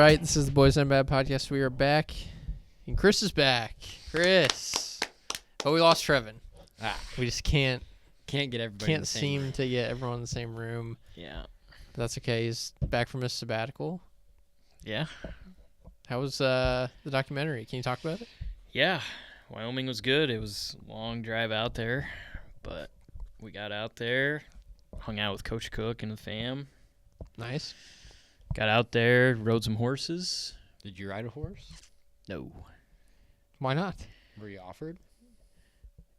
right, this is the Boys and Bad podcast. We are back, and Chris is back. Chris, but we lost Trevin. We just can't get everybody. Can't seem to get everyone in the same room. Yeah, but that's okay. He's back from his sabbatical. Yeah. How was the documentary? Can you talk about it? Yeah, Wyoming was good. It was a long drive out there, but we got out there, hung out with Coach Cook and the fam. Nice. Got out there, rode some horses. Did you ride a horse? No. Why not? Were you offered?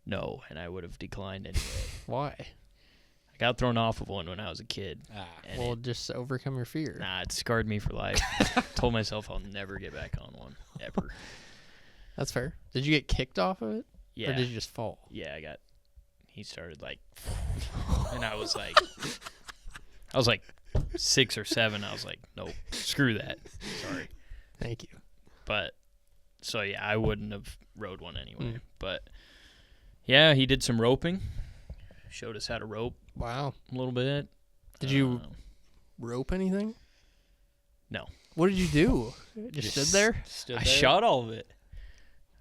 No, and I would have declined anyway. Why? I got thrown off of one when I was a kid. Well, just overcome your fear. Nah, it scarred me for life. Told myself I'll never get back on one, ever. That's fair. Did you get kicked off of it? Yeah. Or did you just fall? Yeah, he started and I was like 6 or 7. I was like, nope, screw that. Sorry. Thank you. But, so yeah, I wouldn't have rode one anyway. But, yeah, he did some roping. Showed us how to rope. Wow. A little bit. Did you rope anything? No. What did you do? Just stood there? I shot all of it.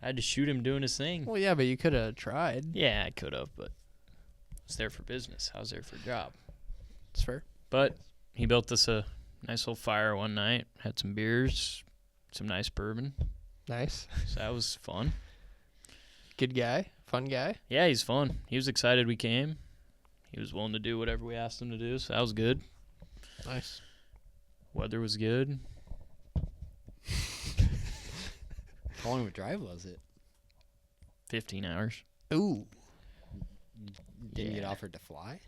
I had to shoot him doing his thing. Well, yeah, but you could have tried. Yeah, I could have, but I was there for business. I was there for a job. That's fair. But he built us a nice little fire one night. Had some beers, some nice bourbon. Nice. So that was fun. Good guy. Fun guy. Yeah, he's fun. He was excited we came. He was willing to do whatever we asked him to do, so that was good. Nice. Weather was good. How long of a drive was it? 15 hours. Ooh. Didn't you get offered to fly?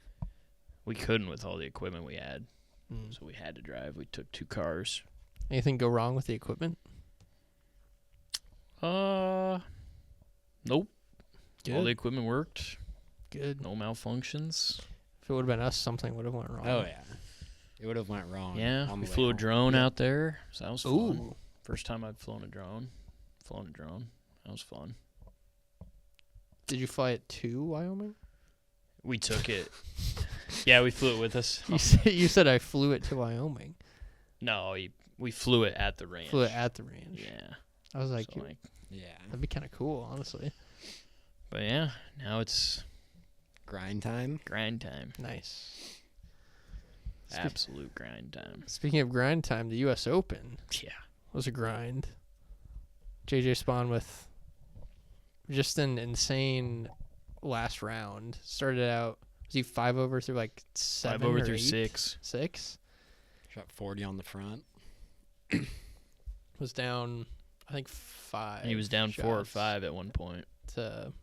We couldn't with all the equipment we had, so we had to drive. We took 2 cars. Anything go wrong with the equipment? Nope. Good. All the equipment worked. Good. No malfunctions. If it would have been us, something would have went wrong. Oh, yeah. It would have went wrong. Yeah, we flew a drone out there, so that was fun. Ooh. First time I'd flown a drone. That was fun. Did you fly it to Wyoming? We took it. Yeah, we flew it with us. You said I flew it to Wyoming. No, we flew it at the range. Flew it at the range. Yeah. I was like, So, yeah. that'd be kind of cool, honestly. But yeah, now it's Grind time. Nice. Absolute grind time. Speaking of grind time, the U.S. Open Yeah. was a grind. JJ Spaun with just an insane last round. Started out, was he 5 over through like 7 5 over or through 8? 6. 6? Shot 40 on the front. Was down, I think 5. He was down 4 or shots 5 at one point. to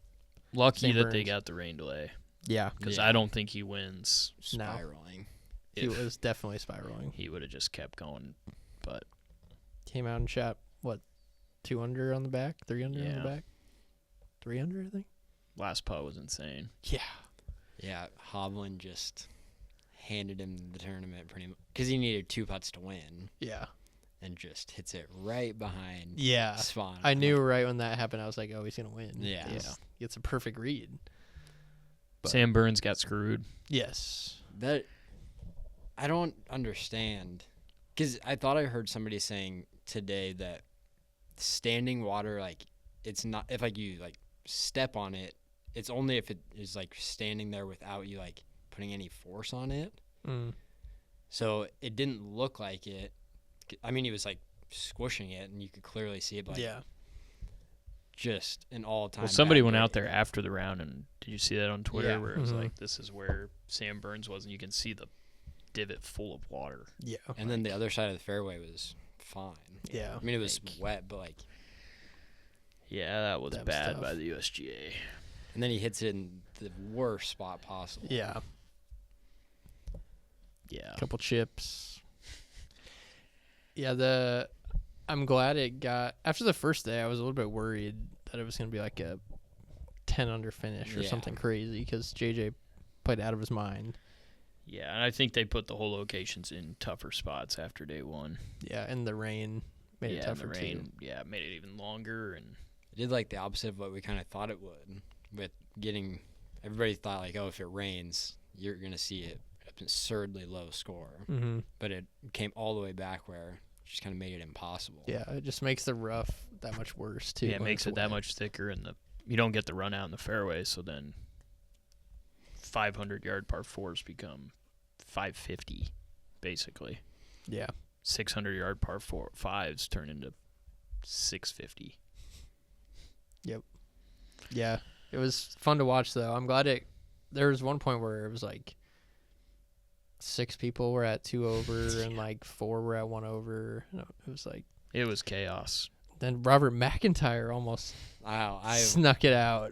Lucky St. that they Burns. got the rain delay. Yeah. Because Yeah. I don't think he wins. Spiraling. He If was definitely spiraling. he would have just kept going. But Came out and shot, 2 under on the back? 3 under on Yeah. the back? 3 under, I think? last putt was insane. Yeah. Yeah, Hovland just handed him the tournament pretty much. Because he needed 2 putts to win. Yeah. And just hits it right behind Yeah. Spaun. I knew right when that happened, I was like, oh, he's going to win. Yeah. It's a perfect read. But- Sam Burns got screwed. Yes. That I don't understand. Because I thought I heard somebody saying today that standing water, it's not, if, you, step on it, it's only if it is, standing there without you, putting any force on it. So it didn't look like it. I mean, he was, squishing it, and you could clearly see it, but, Yeah. just an all-time Well, somebody bad went break. out there after the round, and did you see that on Twitter? Yeah. Where it was Mhm. this is where Sam Burns was, and you can see the divot full of water. Yeah. And then the other side of the fairway was fine. Yeah. I mean, it was wet, but, Yeah, that was That was bad tough. by the USGA. and then he hits it in the worst spot possible. Yeah. Yeah. Couple chips. Yeah, I'm glad it got, after the first day, I was a little bit worried that it was going to be like a 10 under finish or Yeah. something crazy because JJ played out of his mind. Yeah, and I think they put the whole locations in tougher spots after day 1. Yeah, and the rain made it tougher and the rain, too. Yeah, made it even longer. And It did the opposite of what we kind of thought it would. With getting, everybody thought if it rains, you're gonna see an absurdly low score. Mm-hmm. But it came all the way back where just kind of made it impossible. Yeah, it just makes the rough that much worse too. Yeah, it when makes it's it that wet. much thicker, and you don't get the run out in the fairway. So then, 500-yard par fours become 550, basically. Yeah, 600-yard par fives turn into 650. yeah. It was fun to watch though. I'm glad it. There was one point where it was like 6 people were at 2 over and like 4 were at 1 over. It was like It was chaos. then Robert McIntyre almost I snuck it out.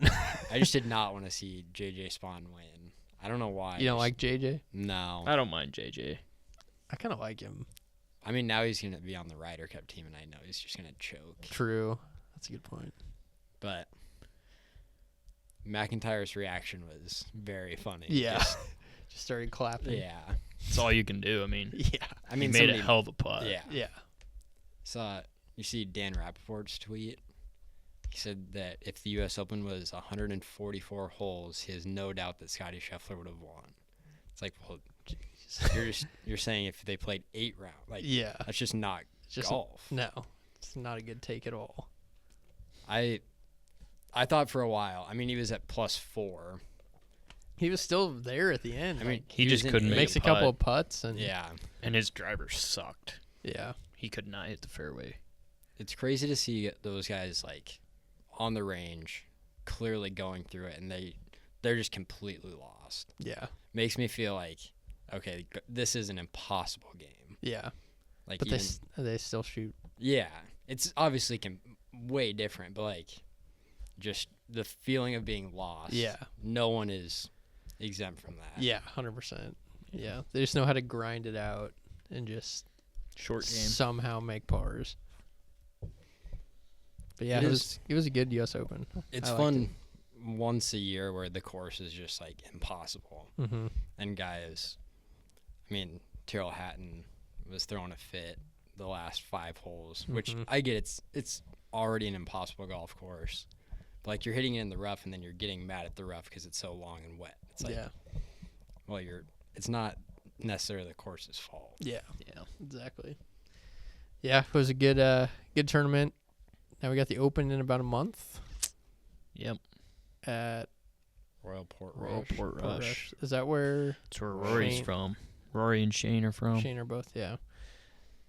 I just did not want to see JJ Spaun win. I don't know why. You don't like JJ? No. I don't mind JJ. I kind of like him. I mean, now he's gonna be on the Ryder Cup team, and I know he's just gonna choke. True. That's a good point. But McIntyre's reaction was very funny. Yeah. Just started clapping. Yeah. It's all you can do. I mean, Yeah. I mean, he made a somebody- hell of a putt. Yeah. Yeah. You see Dan Rappaport's tweet? He said that if the U.S. Open was 144 holes, he has no doubt that Scottie Scheffler would have won. It's like, well, you're saying if they played 8 rounds, like, Yeah. that's just not It's just golf. No. It's not a good take at all. I thought for a while. I mean, he was at +4. He was still there at the end. I mean, He was just in couldn't eighth. make makes a putt. couple of putts and Yeah, And his driver sucked. yeah. He could not hit the fairway. it's crazy to see those guys like on the range, clearly going through it, and they're just completely lost. Yeah. Makes me feel like, okay, this is an impossible game. Yeah. Like, But even, they still shoot. yeah, it's obviously way different, but like, just the feeling of being lost. Yeah. no one is exempt from that. Yeah, 100%. Yeah. They just know how to grind it out and just Short game. somehow make pars. But yeah, It it was a good US Open. It's I liked fun once a year where the course is just like impossible. Mm-hmm. And guys, I mean, Tyrrell Hatton was throwing a fit the last 5 holes, which Mhm. I get. It's already an impossible golf course, but like, you're hitting it in the rough and then you're getting mad at the rough because it's so long and wet. It's like, Yeah. well, it's not necessarily the course's fault. Yeah. Yeah. Exactly. Yeah, it was a good tournament. Now we got the Open in about a month Yep. at Royal Port Royal Rush. Port Rush. Is that where That's where Rory's Shane- from. Rory and Shane are from. Shane are both? Yeah.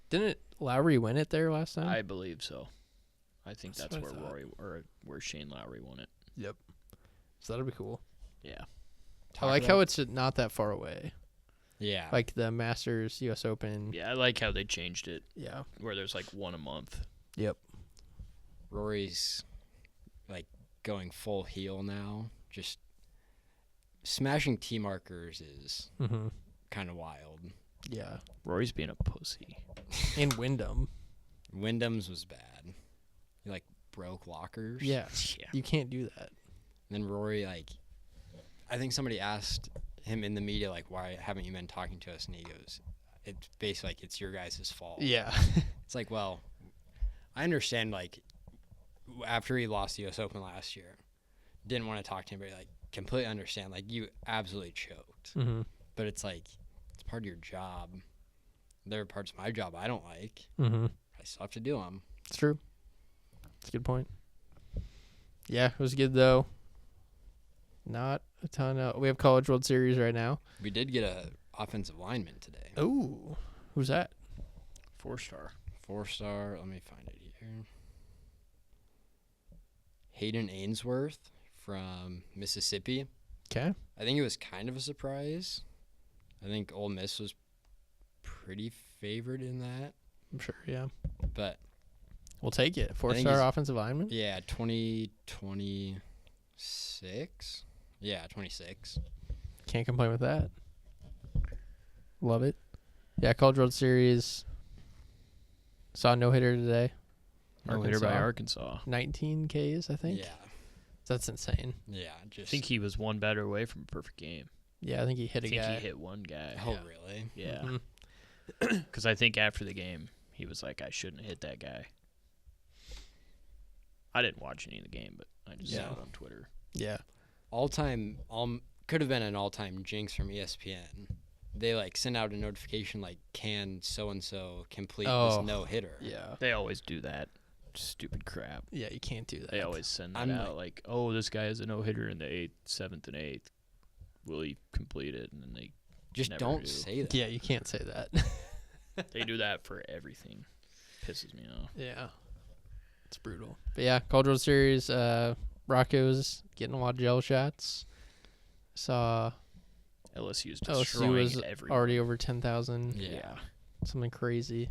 Didn't Lowry win it there last time? I believe so. I think That's that's what I where thought. where Shane Lowry won it. So that'll be cool. Yeah. I like how it's not that far away. Yeah. Like the Masters, US Open. Yeah, I like how they changed it Yeah. where there's like one a month. Rory's like going full heel now. Just smashing tee markers is Mm-hmm. kind of wild. Yeah. Rory's being a pussy. And Wyndham. Wyndham's was bad. He like broke lockers. Yeah. Yeah. You can't do that. And then Rory, like, I think somebody asked him in the media, like, why haven't you been talking to us? And he goes, it's basically like, it's your guys' fault. Yeah. It's like, well, I understand, like, after he lost the U.S. Open last year, didn't want to talk to anybody, like, completely understand. Like, you absolutely choked. Mm-hmm. But it's like, it's part of your job. There are parts of my job I don't like. Mm-hmm. I still have to do them. It's true. It's a good point. Yeah, it was good though. Not a ton of. We have College World Series right now. We did get a offensive lineman today. Oh, who's that? 4-star. 4-star. Let me find it here. Hayden Ainsworth from Mississippi. Okay. I think it was kind of a surprise. I think Ole Miss was pretty favored in that. I'm sure. Yeah. But, We'll take it. think 4-star he's- offensive lineman. yeah, 2026. Yeah, 26. Can't complain with that. Love it. Yeah, College World Series. Saw a no hitter today. No hitter by Arkansas. 19 Ks, I think. Yeah. That's insane. Yeah, I just. think he was one batter away from a perfect game. Yeah, I think he hit I a think guy. he hit one guy. Oh, yeah. really? Yeah. Mhm. Because I think after the game, he was like, I shouldn't have hit that guy. I didn't watch any of the game, but I just Yeah. saw it on Twitter. Yeah. Could have been an all-time jinx from ESPN. they like send out a notification like, can so and so complete Oh, this no hitter? Yeah. They always do that. Stupid crap. Yeah, you can't do that. They always send that I'm out like, oh, this guy has a no hitter in the 8th, 7th, and 8th. Will he complete it? And then they Just never don't do. say that. Yeah, you can't say that. They do that for everything. Pisses me off. Yeah. It's brutal. But yeah, College World Series, Rocco's getting a lot of gel shots. Saw LSU's LSU destroying was everyone. already over 10,000. Yeah. Something crazy.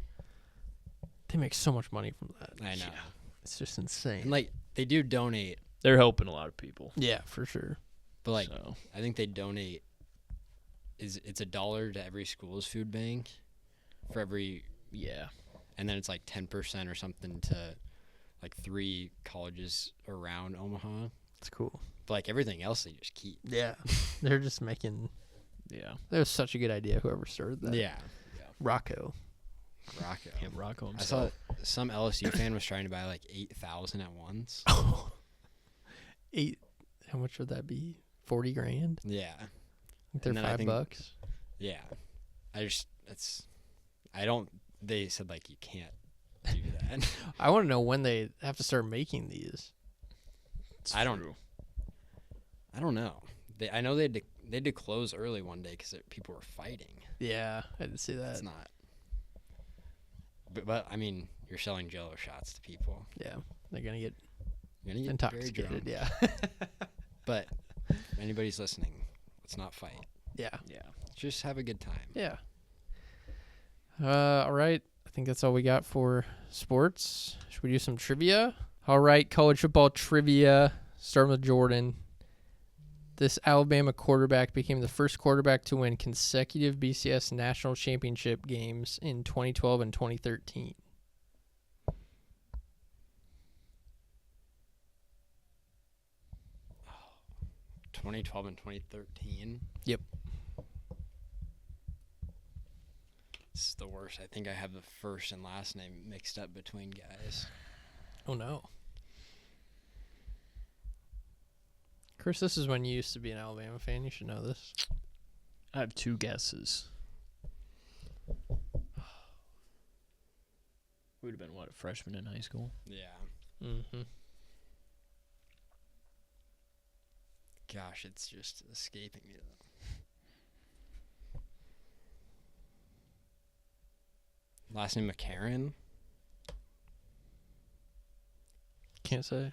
They make so much money from that. I know. Yeah. It's just insane. And like they do donate, They're helping a lot of people. Yeah, for sure. but like So, I think they donate. It's $1 to every school's food bank, for every, yeah. and then it's like 10% or something to like 3 colleges around Omaha. It's cool. But like everything else, they just keep. Yeah. They're just making. Yeah. That was such a good idea, whoever started that. Yeah, Rocco. Rocco. Yeah, Rocco I saw himself. some LSU fan was trying to buy like 8,000 at once. Eight. How much would that be? 40 grand? Yeah, I think they're And then I think- $5. yeah. I don't. They said like you can't do that. I want to know when they have to start making these. It's I don't- true. I don't know. I know they had to close early one day because people were fighting. Yeah, I didn't see that. It's not. But I mean, you're selling Jello shots to people. Yeah, they're gonna get You're gonna get intoxicated. very drunk. Yeah, But if anybody's listening, let's not fight. yeah, Yeah. Just have a good time. yeah. All right. I think that's all we got for sports. Should we do some trivia? All right, college football trivia. Starting with Jordan. This Alabama quarterback became the first quarterback to win consecutive BCS national championship games in 2012 and 2013. Oh, 2012 and 2013. Yep. This is the worst. I think I have the first and last name mixed up between guys. Oh no. Chris, this is when you used to be an Alabama fan. You should know this. I have 2 guesses. Would have been, what, a freshman in high school? Yeah. Mm-hmm. Gosh, it's just escaping me though. Last name McCarron. Can't say.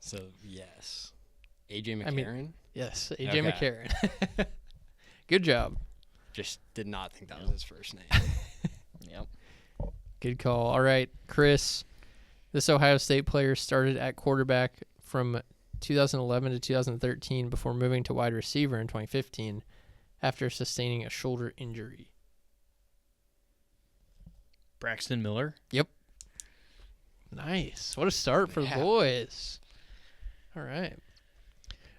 So yes, AJ I mean- McCarron. Yes, AJ Okay. McCarron. Good job. Just did not think that was his first name. Yep. Good call. All right, Chris. This Ohio State player started at quarterback from 2011 to 2013 before moving to wide receiver in 2015 after sustaining a shoulder injury. Braxton Miller. Nice. What a start for the Yeah. boys. All right.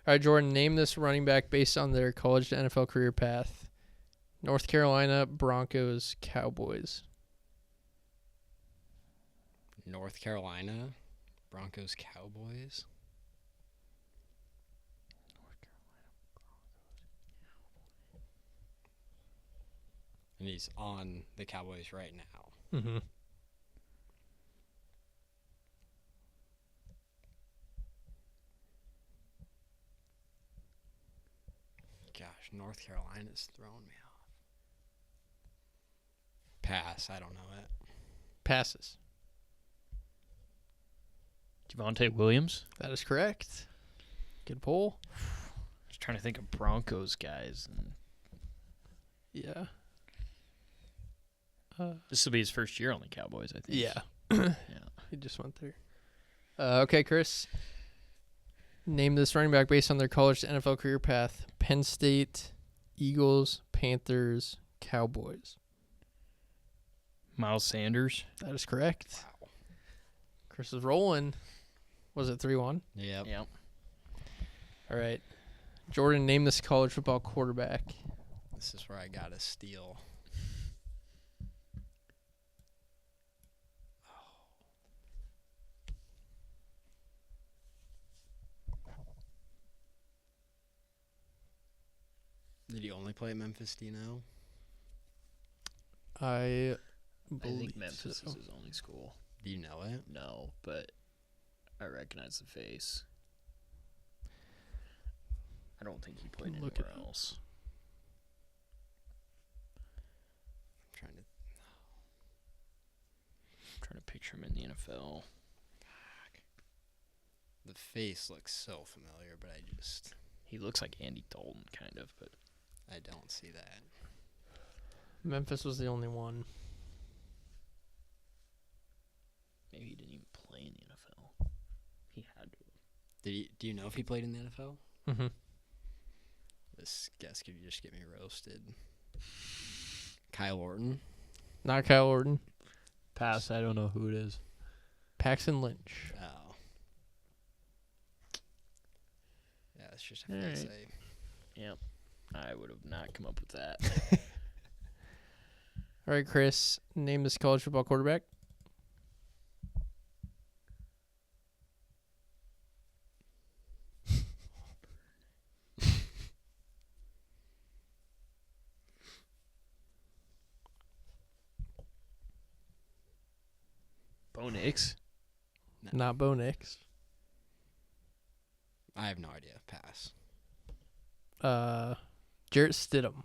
All right, Jordan, name this running back based on their college to NFL career path. North Carolina, Broncos, Cowboys. North Carolina, Broncos, Cowboys. And he's on the Cowboys right now. Mm-hmm. Gosh, North Carolina's throwing me off. Pass. I don't know it. Passes. Javonte Williams. That is correct. Good pull. I was trying to think of Broncos guys. And Yeah. this will be his first year on the Cowboys, I think. Yeah. Yeah. He just went there. Okay, Chris. Name this running back based on their college to NFL career path. Penn State, Eagles, Panthers, Cowboys. Miles Sanders. That is correct. Wow. Chris is rolling. Was it 3-1? Yep. Yep. All right. Jordan, name this college football quarterback. This is where I got to steal. he only play at Memphis? Do you know? I I believe think Memphis so. is his only school. Do you know it? No, but I recognize the face. I don't think he played Look anywhere it up. else. I'm trying to. I'm trying to picture him in the NFL. The face looks so familiar, but He looks like Andy Dalton, kind of, but I don't see that. Memphis was the only one. maybe he didn't even play in the NFL. He had to. Did he? Do you know if he played in the NFL? Mm-hmm. This guess could just get me roasted. Kyle Orton. Not Kyle Orton. Pass. I don't know who it is. Paxton Lynch. Oh. Yeah, that's just have to Alright. say. Yep. I would have not come up with that. All right, Chris. Name this college football quarterback. Bo Nix. No. Not Bo Nix. I have no idea. Pass. Jarrett Stidham.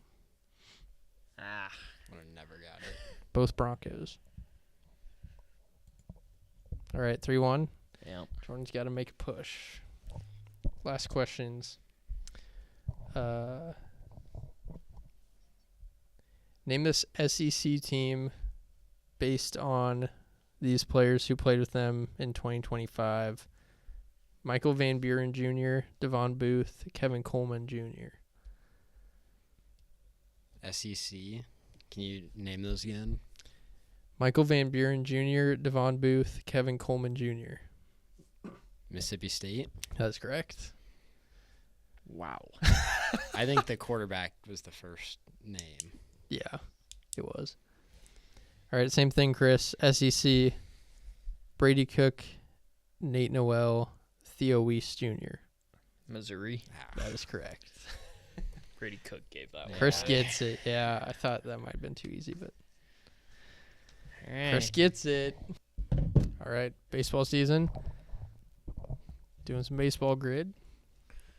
Ah. Would have never got it. Both Broncos. All right, 3-1. Yeah. Jordan's got to make a push. Last questions. Name this SEC team based on these players who played with them in 2025. Michael Van Buren Jr., Devon Booth, Kevin Coleman Jr. SEC. Can you name those again? Michael Van Buren Jr., Devon Booth, Kevin Coleman Jr. Mississippi State. That's correct. Wow. I think the quarterback was the first name. Yeah, it was. All right, same thing, Chris. SEC, Brady Cook, Nate Noel, Theo Weiss Jr. Missouri. That is correct. Brady Cook gave that one. Chris away. gets it. Yeah, I thought that might have been too easy, but All right. Chris gets it. All right, baseball season. Doing some baseball grid.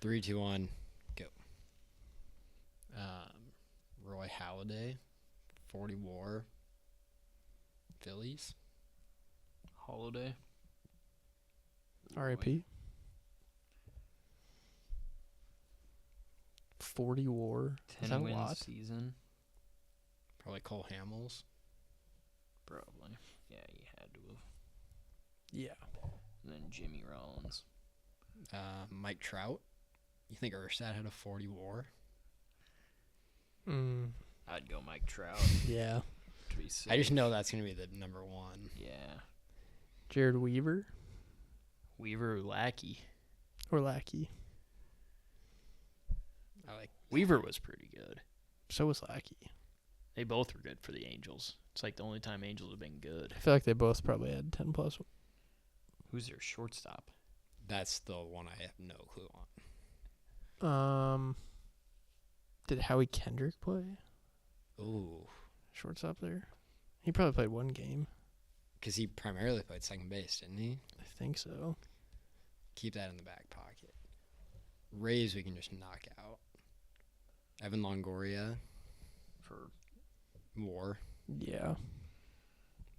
3, 2, 1, go. Roy Halladay, 40 WAR, Phillies. Holiday. R.I.P. 40 WAR. Is that a 10-win lot? season. Probably Cole Hamels. Probably. Yeah, he had to have. Yeah. And then Jimmy Rollins. Mike Trout. You think Erstad had a 40 WAR? I'd go Mike Trout. Yeah. To be safe. I just know that's going to be the number one. Yeah. Jared Weaver Weaver Lackey. or Lackey. I like. Weaver was pretty good. So was Lackey. They both were good for the Angels. It's like the only time Angels have been good. I feel like they both probably had 10 plus. Who's their shortstop? That's the one I have no clue on. Did Howie Kendrick play Ooh. shortstop there? He probably played one game. Because he primarily played second base, didn't he? I think so. Keep that in the back pocket. Rays we can just knock out. Evan Longoria, For WAR. Yeah.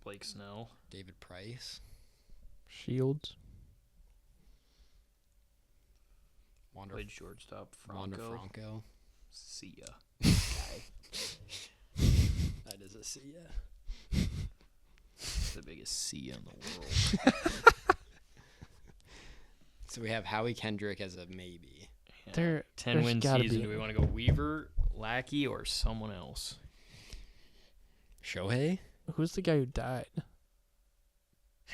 Blake Snell. David Price. Shields. Played shortstop. Wander Franco. Franco. See ya. That is a C, yeah. The biggest C in the world. So we have Howie Kendrick as a maybe. Yeah. There- 10-win gotta season. be- Do we want to go Weaver, Lackey, or someone else? Shohei? Who's the guy who died?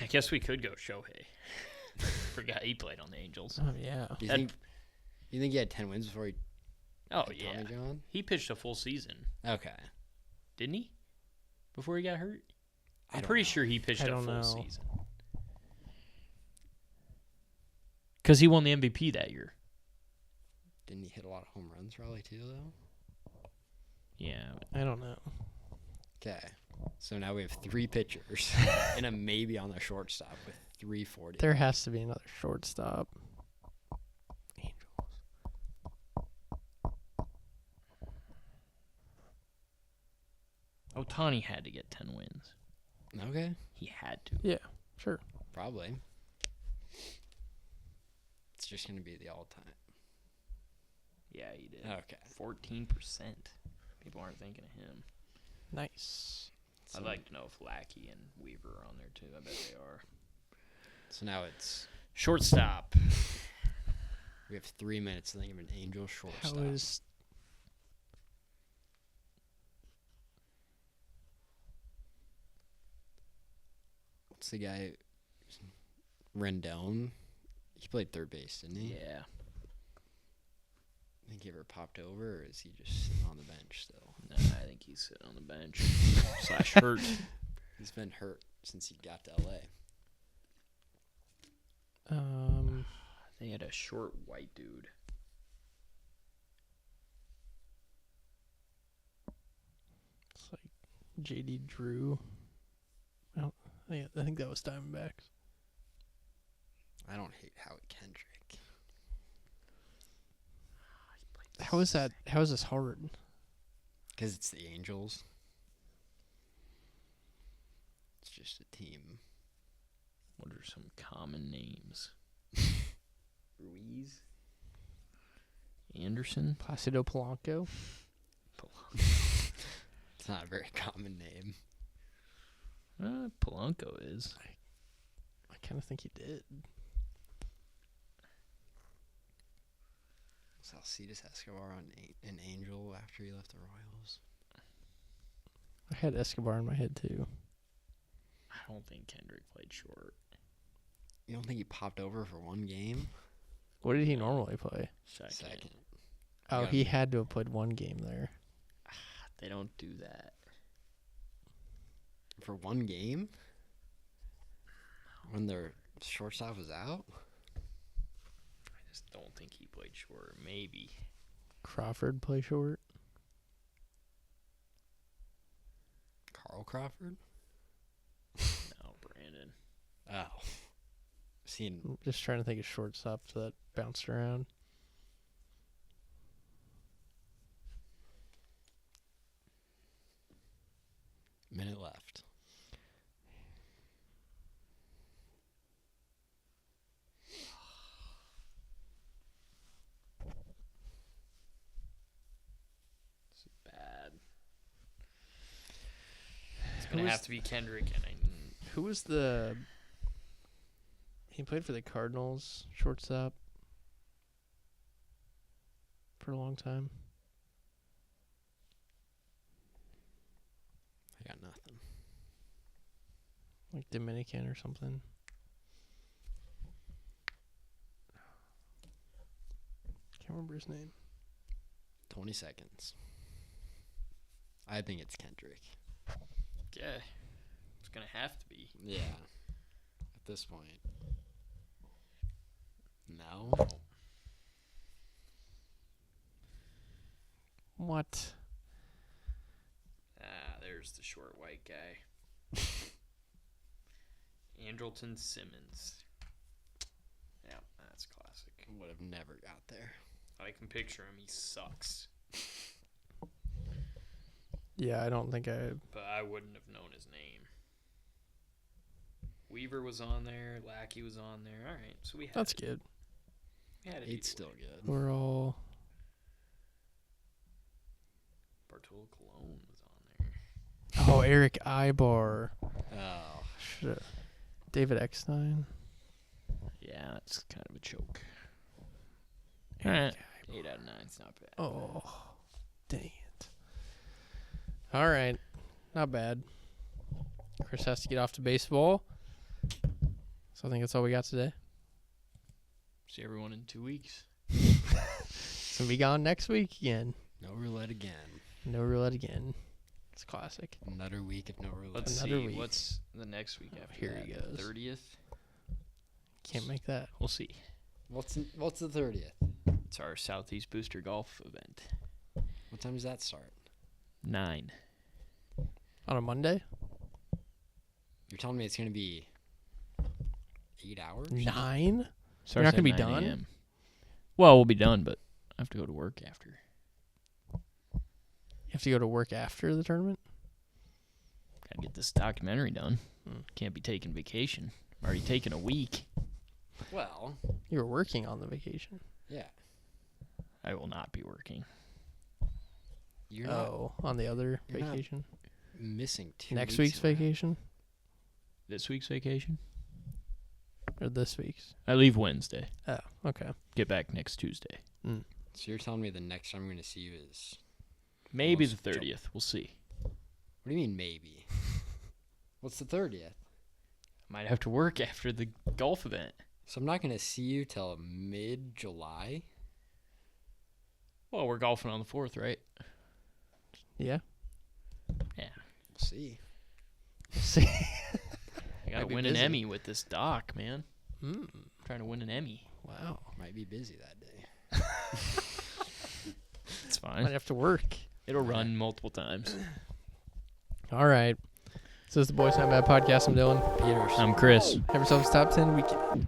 I guess we could go Shohei. Forgot he played on the Angels. Oh, yeah. Do you That- think he had 10 wins before he Oh, had yeah. Tommy John? He pitched a full season, Okay. didn't he? Before he got hurt? I I'm don't pretty know. sure he pitched I a don't full know. season. Because he won the MVP that year. Didn't he hit a lot of home runs probably too though? Yeah. I don't know. Okay. So now we have 3 pitchers and a maybe on the shortstop with 340. There has to be another shortstop. Angels. Ohtani had to get 10 wins. Okay. He had to. Yeah, sure. Probably. It's just going to be the all-time. Yeah, he did. Okay. 14%. People aren't thinking of him. Nice. So, I'd like to know if Lackey and Weaver are on there too. I bet they are. So now it's Shortstop. we have 3 minutes to think of an Angel shortstop. How is What's the guy? Rendon. He played third base, didn't he? Yeah. Think he ever popped over, or is he just sitting on the bench still? No, I think he's sitting on the bench. / hurt. He's been hurt since he got to LA. They had a short white dude. it's like JD Drew? I think that was Diamondbacks. I don't hate Howie Kendrick. How is that? How is this hard? Because it's the Angels. It's just a team. What are some common names? Ruiz? Anderson? Placido Polanco. It's not a very common name. Polanco is. I kind of think he did. Was Alcides Escobar on an Angel after he left the Royals? I had Escobar in my head too. I don't think Kendrick played short. You don't think he popped over for one game? What did he normally play? Second. Oh, Yeah. he had to have played one game there. They don't do that. For one game? When their shortstop was out? I just don't think he played short. Maybe. Crawford play short. Carl Crawford? No, Brandon. Oh. Seen I'm just trying to think of shortstops that bounced around. minute left. This is bad. It's gonna have to be Kendrick, and Who was the? He played for the Cardinals, shortstop, for a long time. I got nothing. Like Dominican or something. Can't remember his name. 20 seconds. I think it's Kendrick. yeah, it's gonna have to be. Yeah. At this point. No. What? There's the short white guy. Andrelton Simmons. Yeah, that's classic. Would have never got there. I can picture him. He sucks. Yeah, I don't think I. But I wouldn't have known his name. Weaver was on there. Lackey was on there. All right, so we had That's it. good. We had it 8's either still way. good. We're all. Bartolo Colon was on there. Oh, Eric Ibar. Oh. Should've. David Eckstein. Yeah, that's kind of a choke. Eric 8 out of 9. It's not bad. Oh, dang it. All right. Not bad. Chris has to get off to baseball. So I think that's all we got today. See everyone in 2 weeks. It's going to be gone next week again. No roulette again. No roulette again. It's classic. Another week of no roulette. Let's Another see. week. What's the next week after Here that? he goes. 30th? Can't make that. We'll see. What's the 30th? It's our Southeast Booster Golf event. What time does that start? 9. On a Monday? You're telling me it's going to be 8 hours? 9? Starts You're not at gonna be 9 done? a.m. Well, we'll be done, but I have to go to work after. You have to go to work after the tournament? Gotta get this documentary done. Hmm. Can't be taking vacation. I'm already taking a week. Well, You were working on the vacation. yeah. I will not be working. You're not On the other you're not vacation? missing 2 Next weeks week's of that. vacation? This week's vacation? Or this week's? I leave Wednesday. Oh, okay. Get back next Tuesday. So you're telling me the next time I'm going to see you is... Maybe Almost the 30th. We'll see. What do you mean, maybe? What's the 30th? Might have to work after the golf event. So I'm not going to see you till mid-July? Well, we're golfing on the 4th, right? Yeah. Yeah. We'll see. See? I gotta Might be win an busy. Emmy with this doc, man. Mm. Trying to win an Emmy. Wow. Might be busy that day. It's Might fine. have to work. It'll run multiple times. All right. So this is the Boys Not Bad podcast. I'm Dylan. Peters. I'm Chris. Have yourselves a top 10 weekend.